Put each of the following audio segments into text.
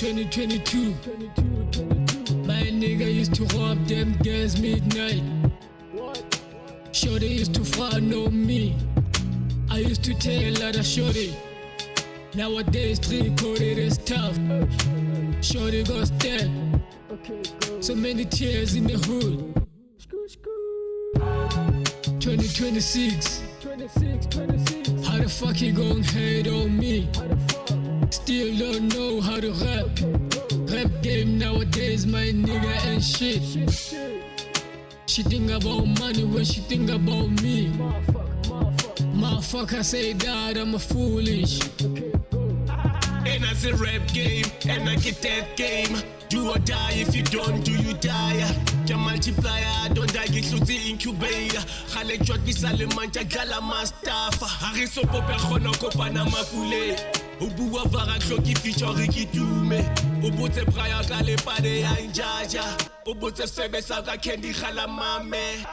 2022. My nigga used to rob them girls midnight. Shorty used to frown on me. I used to take a lot of shorty. Nowadays, three-coded is tough. Shorty got stabbed. So many tears in the hood. 2026. How the fuck you gon' hate on me? Still don't know how to rap. Rap game nowadays, my nigga ain't shit. She think about money when she think about me. Motherfucker say that I'm a foolish. And I say rap game, and I get that game. Do or die, if you don't do you die. Your multiplier, don't die, get through the incubator. Khale jwa kisale manja gala mastafa. Hariso pope khona kopana makule. O bua vara kloki feature ki tume. O botse praya ka le pade ya injaja. O botse febe sa ka candy khala mame.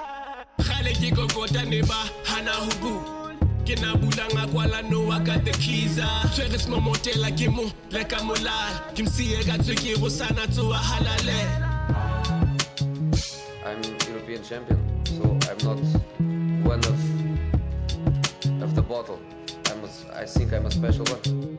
Khale ki kokota neba hana hubu. Kena bulanga kwala no I got the keys. Twere smo motela kimo leka molal. Kimsiye ka tswekiro sana to a halale. I'm European champion, so I'm not one of the bottle. I think I'm a special one.